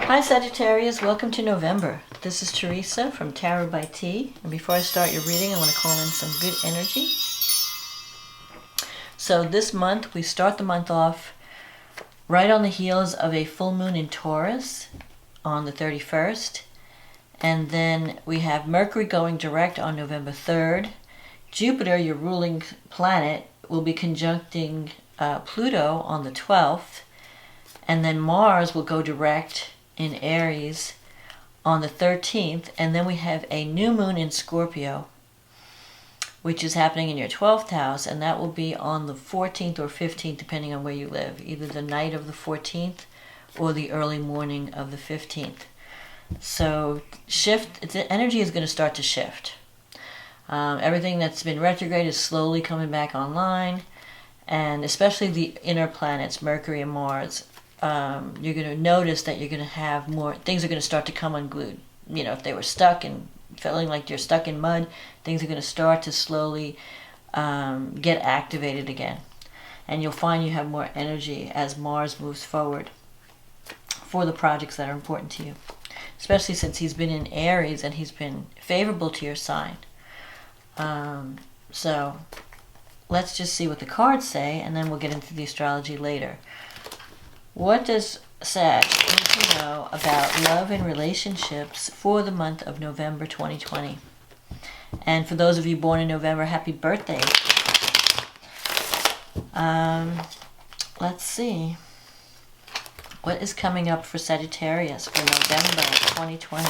Hi Sagittarius, welcome to November. This is Teresa from Tarot by T. And before I start your reading, I want to call in some good energy. So this month, we start the month off right on the heels of a full moon in Taurus on the 31st. And then we have Mercury going direct on November 3rd. Jupiter, your ruling planet, will be conjuncting Pluto on the 12th. And then Mars will go direct in Aries on the 13th, and then we have a new moon in Scorpio, which is happening in your 12th house, and that will be on the 14th or 15th, depending on where you live, either the night of the 14th or the early morning of the 15th. So the energy is going to start to shift. Everything that's been retrograde is slowly coming back online, and especially the inner planets, Mercury and Mars. You're going to notice that you're going to have more, things are going to start to come unglued. You know, if they were stuck and feeling like you're stuck in mud, things are going to start to slowly get activated again. And you'll find you have more energy as Mars moves forward for the projects that are important to you. Especially since he's been in Aries and he's been favorable to your sign. So let's just see what the cards say, and then we'll get into the astrology later. What does Sag need to know about love and relationships for the month of November 2020? And for those of you born in November, happy birthday. Let's see. What is coming up for Sagittarius for November 2020?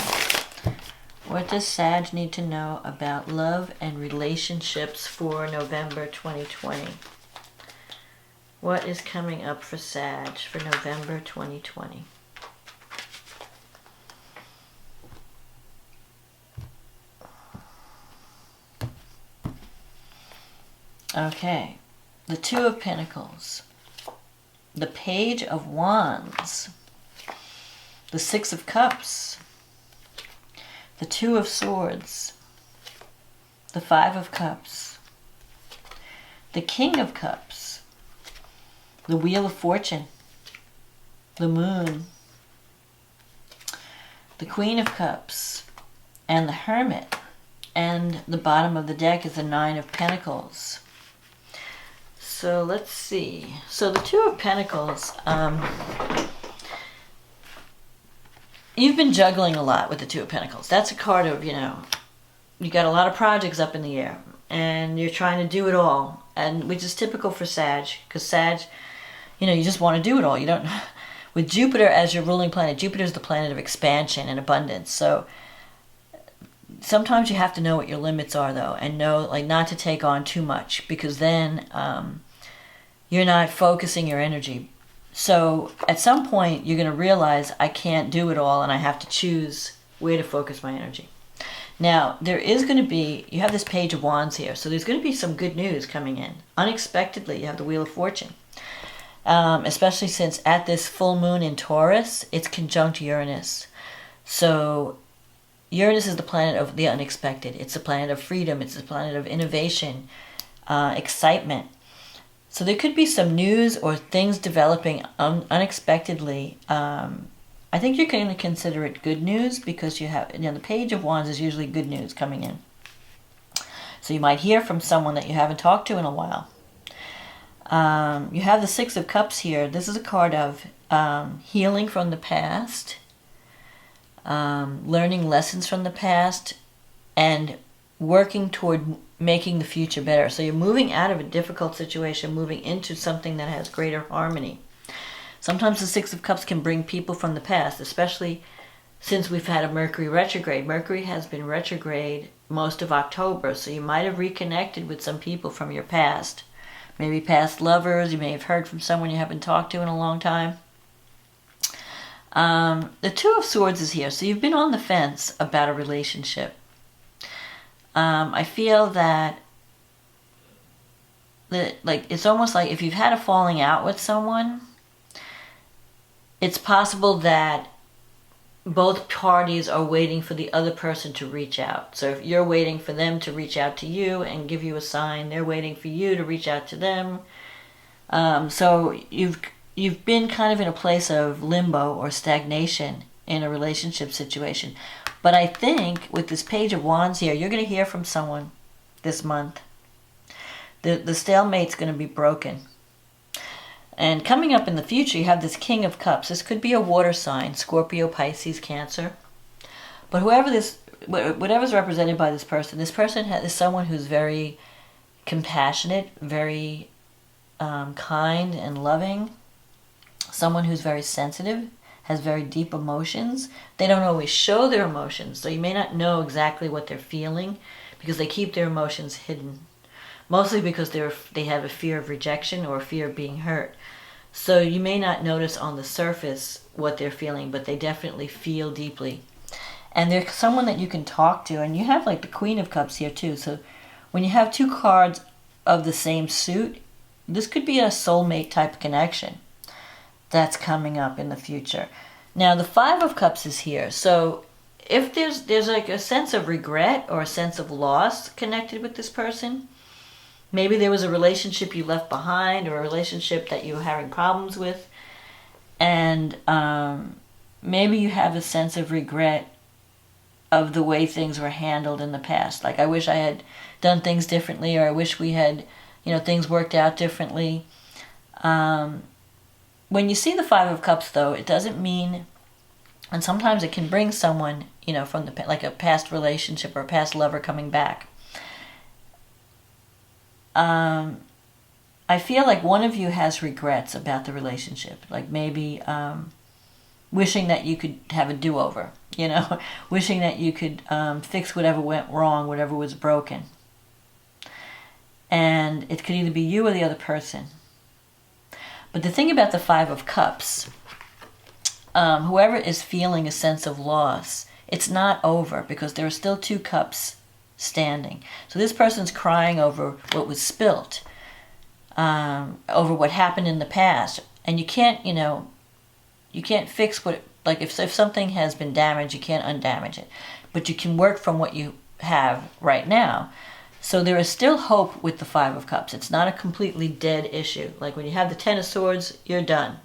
What does Sag need to know about love and relationships for November 2020? What is coming up for Sag for November 2020? Okay, the Two of Pentacles, the Page of Wands, the Six of Cups, the Two of Swords, the Five of Cups, the King of Cups, the Wheel of Fortune, the Moon, the Queen of Cups, and the Hermit. And the bottom of the deck is the Nine of Pentacles. So let's see. So the Two of Pentacles, you've been juggling a lot with the Two of Pentacles. That's a card of, you know, you got a lot of projects up in the air, and you're trying to do it all, and which is typical for Sag, because Sag, you know, you just want to do it all. You don't. With Jupiter as your ruling planet, Jupiter is the planet of expansion and abundance. So sometimes you have to know what your limits are, though, and know, like, not to take on too much, because then you're not focusing your energy. So at some point, you're going to realize, I can't do it all, and I have to choose where to focus my energy. Now, there is going to be, you have this Page of Wands here, so there's going to be some good news coming in. Unexpectedly, you have the Wheel of Fortune. Especially since at this full moon in Taurus, it's conjunct Uranus. So Uranus is the planet of the unexpected. It's the planet of freedom. It's the planet of innovation, excitement. So there could be some news or things developing unexpectedly. I think you're going to consider it good news, because you have, you know, the Page of Wands is usually good news coming in. So you might hear from someone that you haven't talked to in a while. You have the Six of Cups here. This is a card of healing from the past, learning lessons from the past, and working toward making the future better. So you're moving out of a difficult situation, moving into something that has greater harmony. Sometimes the Six of Cups can bring people from the past, especially since we've had a Mercury retrograde. Mercury has been retrograde most of October, so you might have reconnected with some people from your past. Maybe past lovers, you may have heard from someone you haven't talked to in a long time. The Two of Swords is here, so you've been on the fence about a relationship. I feel that like, it's almost like if you've had a falling out with someone, it's possible that both parties are waiting for the other person to reach out. So if you're waiting for them to reach out to you and give you a sign, they're waiting for you to reach out to them. So you've been kind of in a place of limbo or stagnation in a relationship situation. But I think with this Page of Wands here, you're going to hear from someone this month. The stalemate's going to be broken. And coming up in the future, you have this King of Cups. This could be a water sign, Scorpio, Pisces, Cancer. But whatever's represented by this person is someone who's very compassionate, very kind and loving. Someone who's very sensitive, has very deep emotions. They don't always show their emotions, so you may not know exactly what they're feeling because they keep their emotions hidden. Mostly because they have a fear of rejection or a fear of being hurt. So you may not notice on the surface what they're feeling, but they definitely feel deeply. And they're someone that you can talk to. And you have like the Queen of Cups here too. So when you have two cards of the same suit, this could be a soulmate type connection that's coming up in the future. Now the Five of Cups is here. So if there's like a sense of regret or a sense of loss connected with this person, maybe there was a relationship you left behind or a relationship that you were having problems with. And maybe you have a sense of regret of the way things were handled in the past. Like, I wish I had done things differently, or I wish we had, things worked out differently. When you see the Five of Cups, though, it doesn't mean, and sometimes it can bring someone, from like a past relationship or a past lover coming back. I feel like one of you has regrets about the relationship, like maybe wishing that you could have a do-over, wishing that you could fix whatever went wrong, whatever was broken. And it could either be you or the other person. But the thing about the Five of Cups, whoever is feeling a sense of loss, it's not over because there are still two cups standing. So this person's crying over what was spilt, over what happened in the past. And you can't, you can't fix what, like if something has been damaged, you can't undamage it. But you can work from what you have right now. So there is still hope with the Five of Cups. It's not a completely dead issue. Like when you have the Ten of Swords, you're done,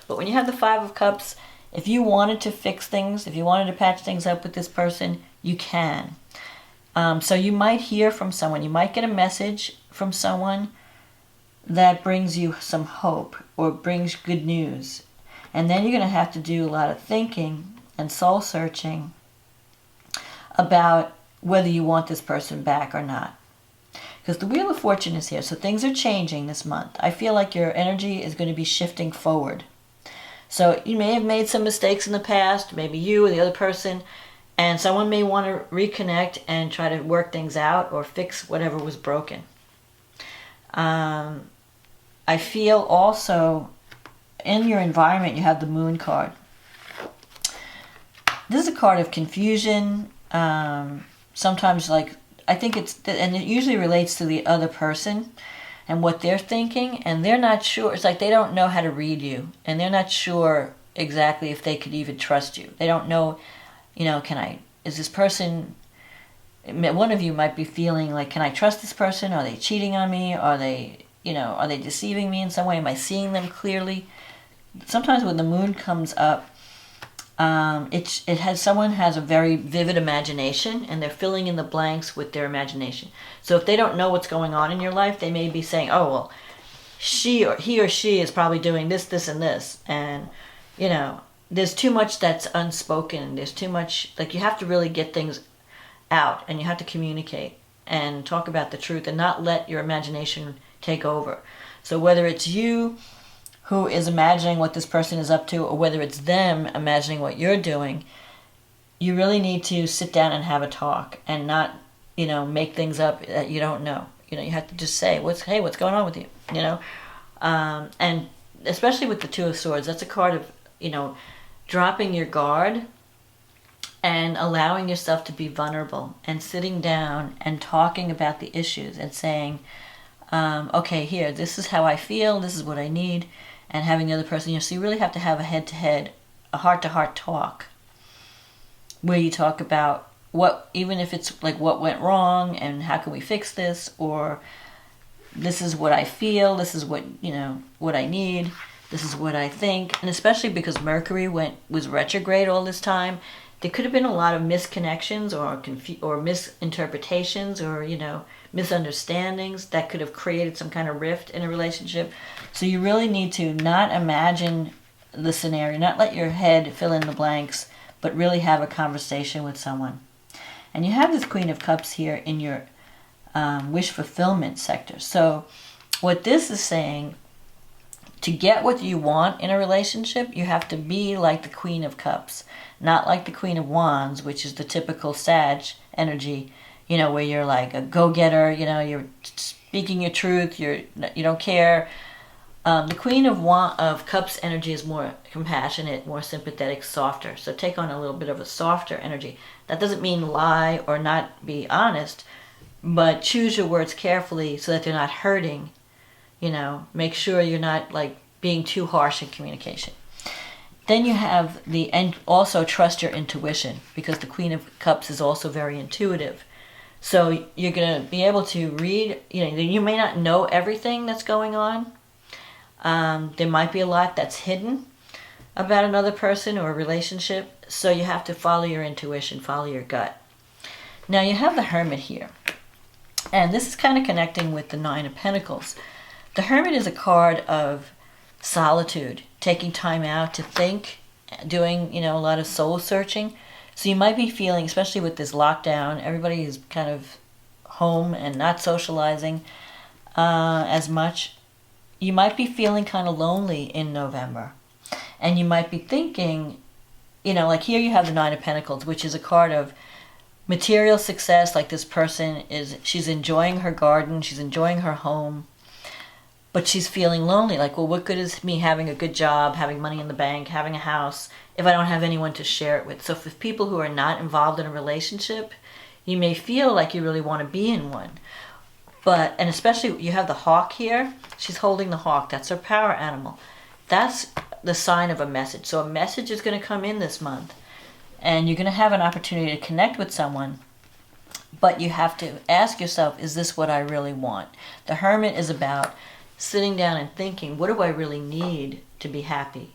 But when you have the Five of Cups, if you wanted to fix things, if you wanted to patch things up with this person, you can. So you might hear from someone. You might get a message from someone that brings you some hope or brings good news. And then you're going to have to do a lot of thinking and soul searching about whether you want this person back or not. Because the Wheel of Fortune is here, so things are changing this month. I feel like your energy is going to be shifting forward. So you may have made some mistakes in the past, maybe you or the other person, and someone may want to reconnect and try to work things out or fix whatever was broken. I feel also in your environment you have the Moon card. This is a card of confusion. Sometimes, like, I think and it usually relates to the other person and what they're thinking, and they're not sure. It's like they don't know how to read you, and they're not sure exactly if they could even trust you. They don't know, is this person, one of you might be feeling like, can I trust this person? Are they cheating on me? Are they deceiving me in some way? Am I seeing them clearly? Sometimes when the Moon comes up, someone has a very vivid imagination, and they're filling in the blanks with their imagination. So if they don't know what's going on in your life, they may be saying, oh, well, he or she is probably doing this, this, and this. And, there's too much that's unspoken. There's too much, like, you have to really get things out, and you have to communicate and talk about the truth and not let your imagination take over. So whether it's you who is imagining what this person is up to, or whether it's them imagining what you're doing, you really need to sit down and have a talk and not, make things up that you don't know. You have to just say, what's going on with you, And especially with the Two of Swords, that's a card of, dropping your guard and allowing yourself to be vulnerable and sitting down and talking about the issues and saying, okay, here, this is how I feel, this is what I need, and having the other person, so you really have to have a head-to-head, a heart-to-heart talk where you talk about even if it's like what went wrong and how can we fix this, or this is what I feel, this is what, what I need. This is what I think. And especially because Mercury was retrograde all this time, there could have been a lot of misconnections or misinterpretations or, misunderstandings that could have created some kind of rift in a relationship. So you really need to not imagine the scenario, not let your head fill in the blanks, but really have a conversation with someone. And you have this Queen of Cups here in your wish fulfillment sector. So what this is saying, to get what you want in a relationship, you have to be like the Queen of Cups, not like the Queen of Wands, which is the typical Sag energy, where you're like a go-getter, you're speaking your truth, you don't care. The Queen of Cups energy is more compassionate, more sympathetic, softer. So take on a little bit of a softer energy. That doesn't mean lie or not be honest, but choose your words carefully so that they're not hurting. Make sure you're not like being too harsh in communication. Then you have and also trust your intuition, because the Queen of Cups is also very intuitive. So you're going to be able to read, you may not know everything that's going on. There might be a lot that's hidden about another person or a relationship. So you have to follow your intuition, follow your gut. Now you have the Hermit here. And this is kind of connecting with the Nine of Pentacles. The Hermit is a card of solitude, taking time out to think, doing, a lot of soul searching. So you might be feeling, especially with this lockdown, everybody is kind of home and not socializing as much. You might be feeling kind of lonely in November. And you might be thinking, like here you have the Nine of Pentacles, which is a card of material success. Like this person she's enjoying her garden, she's enjoying her home, but she's feeling lonely. Like, well, what good is me having a good job, having money in the bank, having a house, if I don't have anyone to share it with? So for people who are not involved in a relationship, you may feel like you really want to be in one. And especially you have the hawk here. She's holding the hawk. That's her power animal. That's the sign of a message. So a message is going to come in this month. And you're going to have an opportunity to connect with someone. But you have to ask yourself, is this what I really want? The Hermit is about sitting down and thinking, what do I really need to be happy?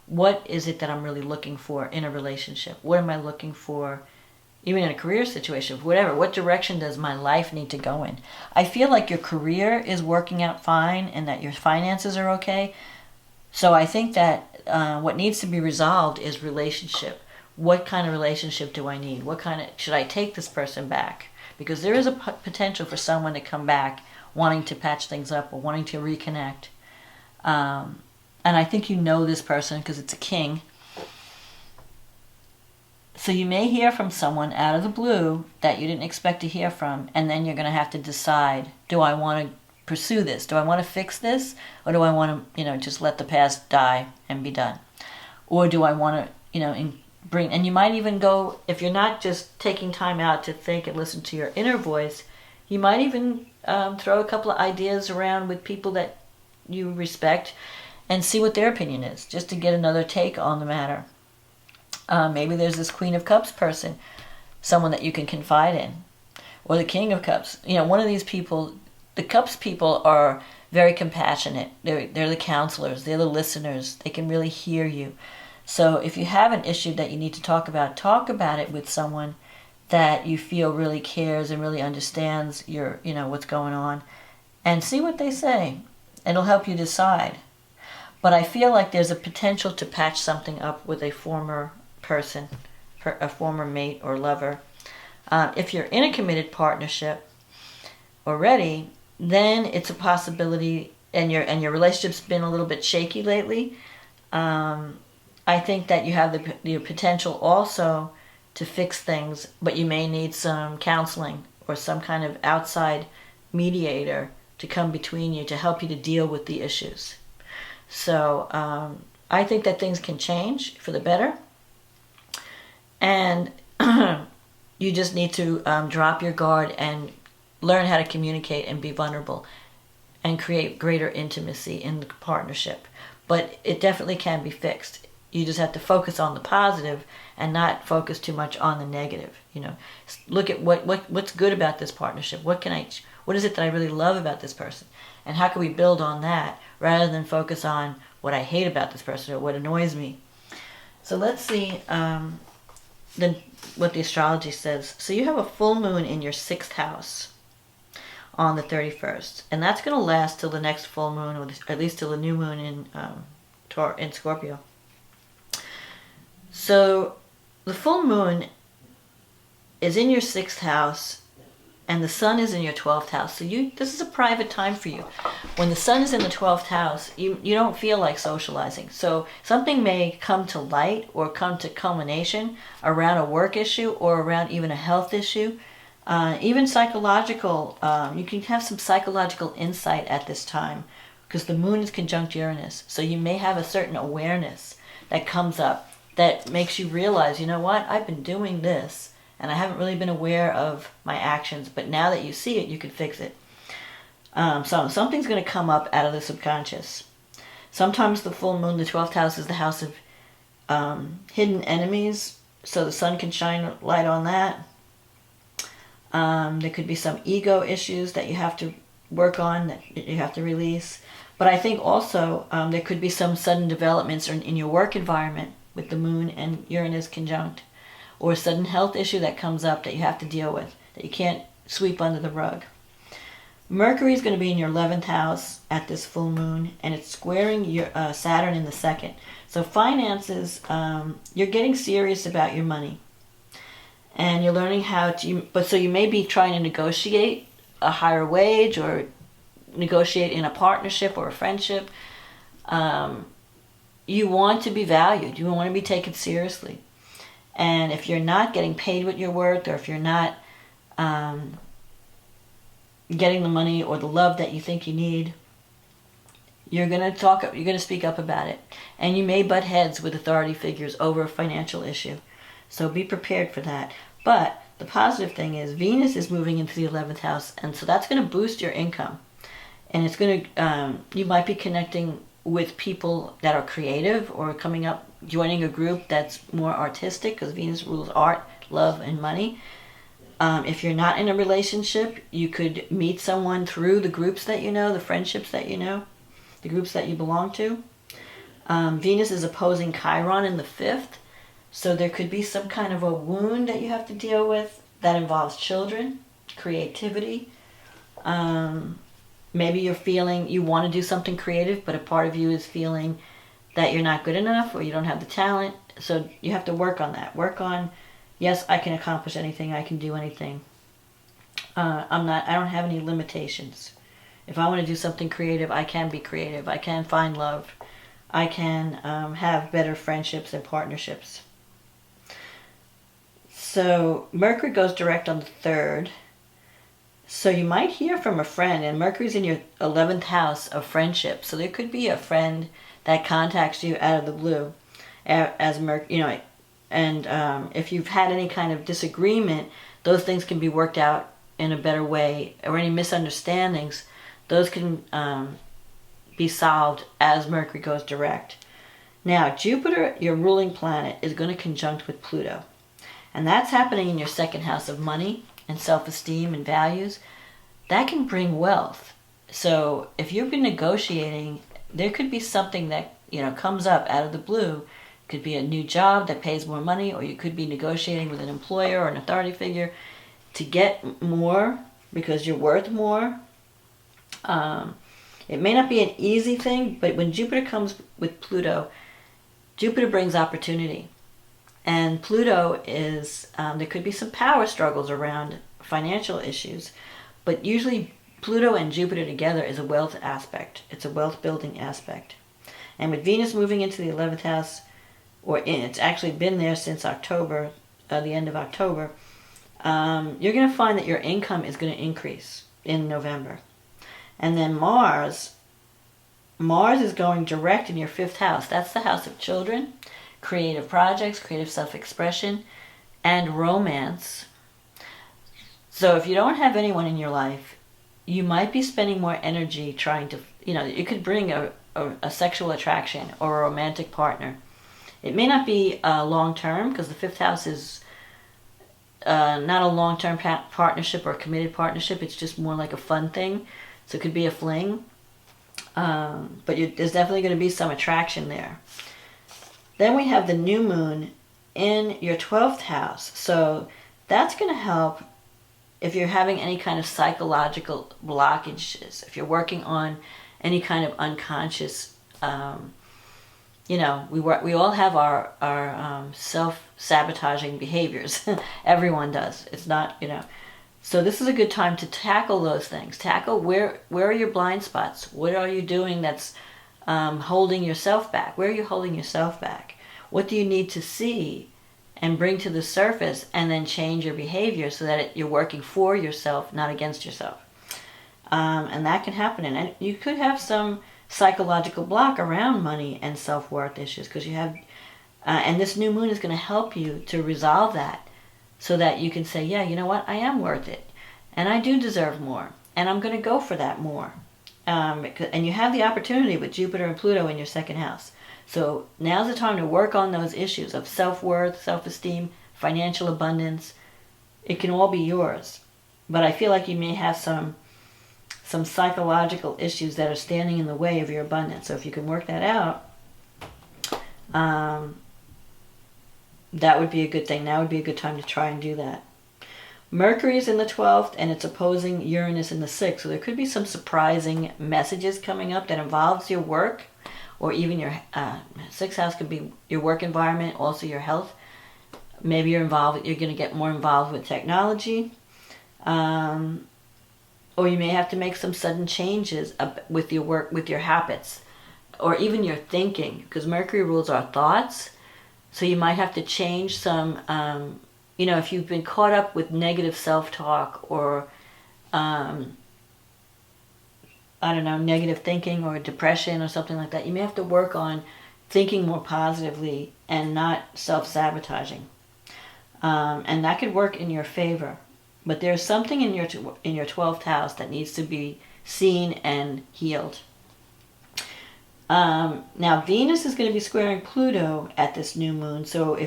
What is it that I'm really looking for in a relationship? What am I looking for, even in a career situation, whatever? What direction does my life need to go in? I feel like your career is working out fine and that your finances are okay. So I think that what needs to be resolved is relationship. What kind of relationship do I need? Should I take this person back? Because there is a potential for someone to come back wanting to patch things up or wanting to reconnect. And I think this person because it's a king. So you may hear from someone out of the blue that you didn't expect to hear from, and then you're going to have to decide, do I want to pursue this? Do I want to fix this? Or do I want to, just let the past die and be done? Or do I want to, bring, and you might even go, if you're not just taking time out to think and listen to your inner voice, you might even throw a couple of ideas around with people that you respect and see what their opinion is, just to get another take on the matter. Maybe there's this Queen of Cups person, someone that you can confide in, or the King of Cups. One of these people, the Cups people are very compassionate. They're the counselors, they're the listeners. They can really hear you. So if you have an issue that you need to talk about it with someone that you feel really cares and really understands your, what's going on, and see what they say. It'll help you decide. But I feel like there's a potential to patch something up with a former person, a former mate or lover. If you're in a committed partnership already, then it's a possibility, and your relationship's been a little bit shaky lately. I think that you have the potential also to fix things, but you may need some counseling or some kind of outside mediator to come between you to help you to deal with the issues. So I think that things can change for the better. And you just need to drop your guard and learn how to communicate and be vulnerable and create greater intimacy in the partnership. But it definitely can be fixed. You just have to focus on the positive and not focus too much on the negative. Look at what's good about this partnership. What is it that I really love about this person? And how can we build on that rather than focus on what I hate about this person or what annoys me. So let's see what the astrology says. So you have a full moon in your 6th house on the 31st. And that's going to last till the next full moon, or at least till the new moon in Scorpio. So the full moon is in your 6th house, and the sun is in your 12th house. So this is a private time for you. When the sun is in the 12th house, you don't feel like socializing. So something may come to light or come to culmination around a work issue or around even a health issue. Even psychological, you can have some psychological insight at this time because the moon is conjunct Uranus. So you may have a certain awareness that comes up that makes you realize, you know what, I've been doing this and I haven't really been aware of my actions, but now that you see it, you can fix it. So something's going to come up out of the subconscious. Sometimes the full moon, the 12th house, is the house of hidden enemies, so the sun can shine light on that. There could be some ego issues that you have to work on, that you have to release. But I think also there could be some sudden developments in your work environment with the moon and Uranus conjunct, or a sudden health issue that comes up that you have to deal with, that you can't sweep under the rug. Mercury is going to be in your 11th house at this full moon, and it's squaring your Saturn in the 2nd. So finances, you're getting serious about your money. And you're learning how to, so you may be trying to negotiate a higher wage or negotiate in a partnership or a friendship. You want to be valued. You want to be taken seriously. And if you're not getting paid what you're worth, or if you're not getting the money or the love that you think you need, you're going to speak up about it. And you may butt heads with authority figures over a financial issue. So be prepared for that. But the positive thing is Venus is moving into the 11th house, and so that's going to boost your income. And it's going to, you might be connecting with people that are creative, or coming up, joining a group that's more artistic, because Venus rules art, love, and money. If you're not in a relationship, you could meet someone through the groups that you know, the friendships that you know, the groups that you belong to. Venus is opposing Chiron in the 5th, so there could be some kind of a wound that you have to deal with that involves children, creativity. Maybe you're feeling you want to do something creative, but a part of you is feeling that you're not good enough, or you don't have the talent. So you have to work on that. Work on, yes, I can accomplish anything. I can do anything. I don't have any limitations. If I want to do something creative, I can be creative. I can find love. I can have better friendships and partnerships. So Mercury goes direct on the 3rd. So you might hear from a friend, and Mercury's in your 11th house of friendship. So there could be a friend that contacts you out of the blue, as Mercury, and if you've had any kind of disagreement, those things can be worked out in a better way, or any misunderstandings, those can be solved as Mercury goes direct. Now, Jupiter, your ruling planet, is going to conjunct with Pluto, and that's happening in your 2nd house of money and self-esteem and values. That can bring wealth. So if you've been negotiating, there could be something that comes up out of the blue. It could be a new job that pays more money, or you could be negotiating with an employer or an authority figure to get more because you're worth more. It may not be an easy thing, but when Jupiter comes with Pluto, Jupiter brings opportunity. And Pluto is, there could be some power struggles around financial issues, but usually Pluto and Jupiter together is a wealth aspect. It's a wealth building aspect. And with Venus moving into the 11th house, it's actually been there since October, the end of October, you're going to find that your income is going to increase in November. And then Mars is going direct in your 5th house. That's the house of children, creative projects, creative self-expression, and romance. So if you don't have anyone in your life, you might be spending more energy trying to, it could bring a sexual attraction or a romantic partner. It may not be long-term, because the 5th house is not a long-term partnership or a committed partnership. It's just more like a fun thing. So it could be a fling. There's definitely going to be some attraction there. Then we have the new moon in your 12th house. So that's going to help if you're having any kind of psychological blockages, if you're working on any kind of unconscious, we all have our self-sabotaging behaviors. Everyone does. It's not, So this is a good time to tackle those things. Tackle where are your blind spots? What are you doing that's holding yourself back? Where are you holding yourself back? What do you need to see and bring to the surface, and then change your behavior so that you're working for yourself, not against yourself? And that can happen. And you could have some psychological block around money and self-worth issues because you have, and this new moon is going to help you to resolve that so that you can say, yeah, you know what, I am worth it. And I do deserve more. And I'm going to go for that more. And you have the opportunity with Jupiter and Pluto in your second house. So now's the time to work on those issues of self-worth, self-esteem, financial abundance. It can all be yours. But I feel like you may have some psychological issues that are standing in the way of your abundance. So if you can work that out, that would be a good thing. That would be a good time to try and do that. Mercury is in the 12th, and it's opposing Uranus in the 6th. So there could be some surprising messages coming up that involves your work, or even your 6th house could be your work environment, also your health. Maybe you're going to get more involved with technology. Or you may have to make some sudden changes with your work, with your habits, or even your thinking, because Mercury rules our thoughts. So you might have to change some, if you've been caught up with negative self-talk or, negative thinking or depression or something like that, you may have to work on thinking more positively and not self-sabotaging. And that could work in your favor. But there's something in your 12th house that needs to be seen and healed. Now Venus is going to be squaring Pluto at this new moon. So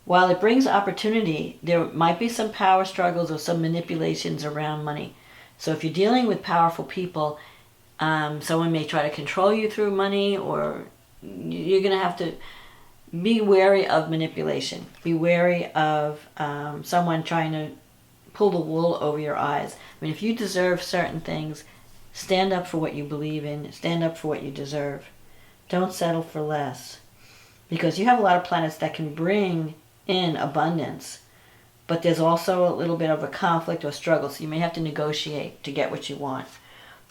while it brings opportunity, there might be some power struggles or some manipulations around money. So if you're dealing with powerful people, someone may try to control you through money, or you're going to have to be wary of manipulation. Be wary of someone trying to pull the wool over your eyes. I mean, if you deserve certain things, stand up for what you believe in. Stand up for what you deserve. Don't settle for less. Because you have a lot of planets that can bring in abundance, but there's also a little bit of a conflict or struggle. So you may have to negotiate to get what you want.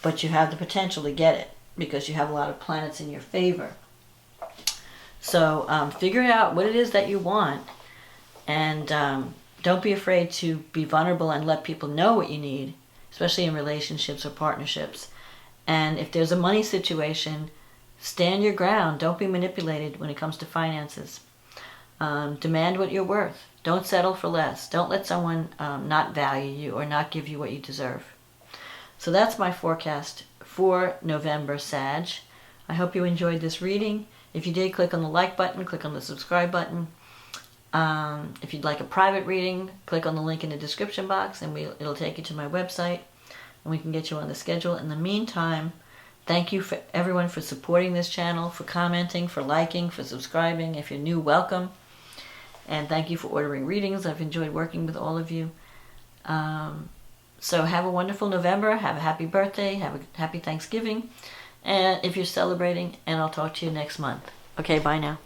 But you have the potential to get it because you have a lot of planets in your favor. So figure out what it is that you want, and don't be afraid to be vulnerable and let people know what you need, especially in relationships or partnerships. And if there's a money situation, stand your ground. Don't be manipulated when it comes to finances. Demand what you're worth. Don't settle for less. Don't let someone not value you or not give you what you deserve. So that's my forecast for November, Sag. I hope you enjoyed this reading. If you did, click on the like button, click on the subscribe button. If you'd like a private reading, click on the link in the description box and it'll take you to my website and we can get you on the schedule. In the meantime, thank you for everyone for supporting this channel, for commenting, for liking, for subscribing. If you're new, welcome. And thank you for ordering readings. I've enjoyed working with all of you. So have a wonderful November. Have a happy birthday. Have a happy Thanksgiving. And if you're celebrating, and I'll talk to you next month. Okay, bye now.